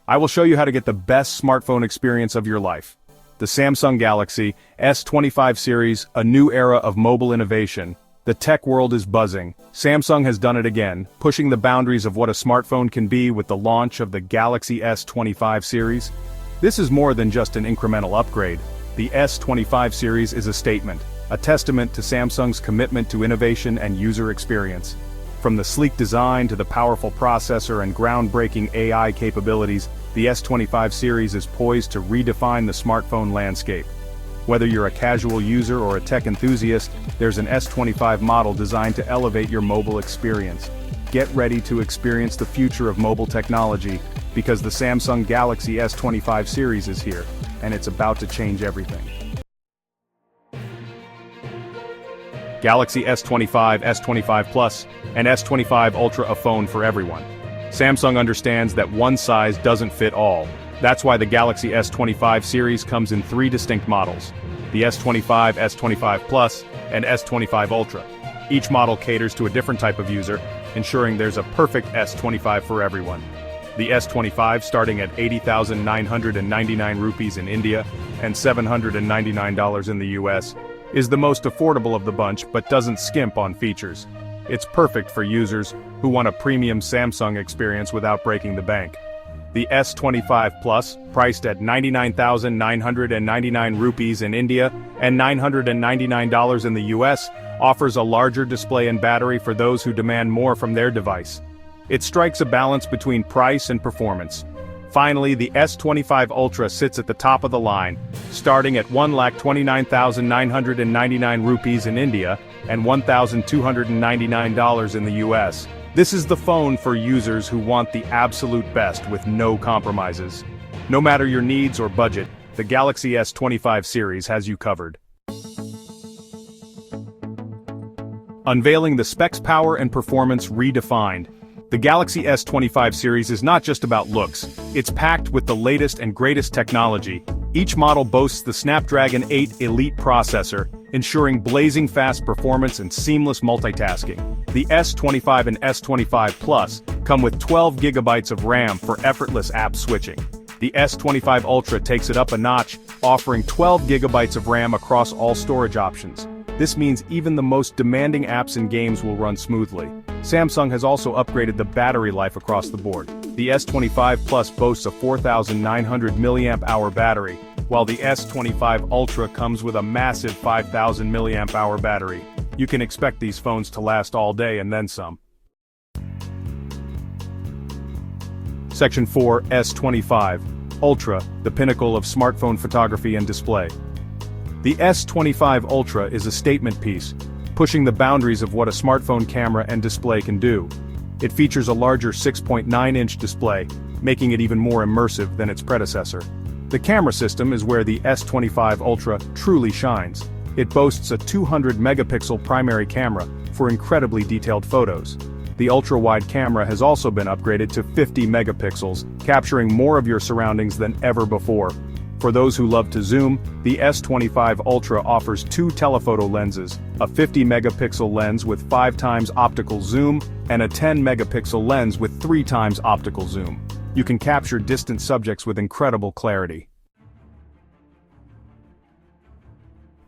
I will show you how to get the best smartphone experience of your life. The Samsung Galaxy S25 series, a new era of mobile innovation. The tech world is buzzing. Samsung has done it again, pushing the boundaries of what a smartphone can be with the launch of the Galaxy S25 series. This is more than just an incremental upgrade. The S25 series is a statement, a testament to Samsung's commitment to innovation and user experience. From the sleek design to the powerful processor and groundbreaking AI capabilities, the S25 series is poised to redefine the smartphone landscape. Whether you're a casual user or a tech enthusiast, there's an S25 model designed to elevate your mobile experience. Get ready to experience the future of mobile technology, because the Samsung Galaxy S25 series is here, and it's about to change everything. Galaxy S25, S25 Plus, and S25 Ultra, a phone for everyone. Samsung understands that one size doesn't fit all. That's why the Galaxy S25 series comes in 3 distinct models: the S25, S25 Plus, and S25 Ultra. Each model caters to a different type of user, ensuring there's a perfect S25 for everyone. The S25, starting at 80,999 rupees in India and $799 in the US, is the most affordable of the bunch but doesn't skimp on features. It's perfect for users who want a premium Samsung experience without breaking the bank. The S25 Plus, priced at 99,999 rupees in India and $999 in the US, offers a larger display and battery for those who demand more from their device. It strikes a balance between price and performance. Finally, the S25 Ultra sits at the top of the line, starting at 1,29,999 rupees in India and $1,299 in the US. This is the phone for users who want the absolute best with no compromises. No matter your needs or budget, the Galaxy S25 series has you covered. Unveiling the specs, power and performance redefined. The Galaxy S25 series is not just about looks, it's packed with the latest and greatest technology. Each model boasts the Snapdragon 8 Elite processor, ensuring blazing fast performance and seamless multitasking. The S25 and S25 Plus come with 12 GB of RAM for effortless app switching. The S25 Ultra takes it up a notch, offering 12 GB of RAM across all storage options. This means even the most demanding apps and games will run smoothly. Samsung has also upgraded the battery life across the board. The S25 Plus boasts a 4,900 mAh battery, while the S25 Ultra comes with a massive 5,000 mAh battery. You can expect these phones to last all day and then some. Section 4, S25 Ultra, the pinnacle of smartphone photography and display. The S25 Ultra is a statement piece, pushing the boundaries of what a smartphone camera and display can do. It features a larger 6.9-inch display, making it even more immersive than its predecessor. The camera system is where the S25 Ultra truly shines. It boasts a 200-megapixel primary camera for incredibly detailed photos. The ultra-wide camera has also been upgraded to 50 megapixels, capturing more of your surroundings than ever before. For those who love to zoom, the S25 Ultra offers 2 telephoto lenses, a 50-megapixel lens with 5 times optical zoom, and a 10-megapixel lens with 3 times optical zoom. You can capture distant subjects with incredible clarity.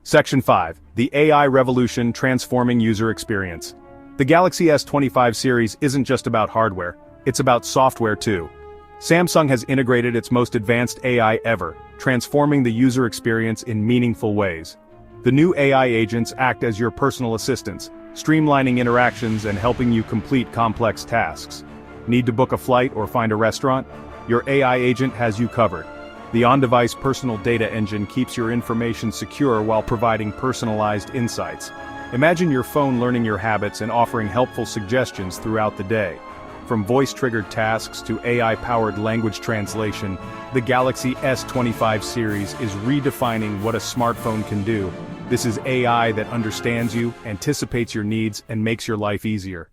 Section 5. The AI revolution transforming user experience. The Galaxy S25 series isn't just about hardware, it's about software too. Samsung has integrated its most advanced AI ever, transforming the user experience in meaningful ways. The new AI agents act as your personal assistants, streamlining interactions and helping you complete complex tasks. Need to book a flight or find a restaurant? Your AI agent has you covered. The on-device personal data engine keeps your information secure while providing personalized insights. Imagine your phone learning your habits and offering helpful suggestions throughout the day. From voice-triggered tasks to AI-powered language translation, the Galaxy S25 series is redefining what a smartphone can do. This is AI that understands you, anticipates your needs, and makes your life easier.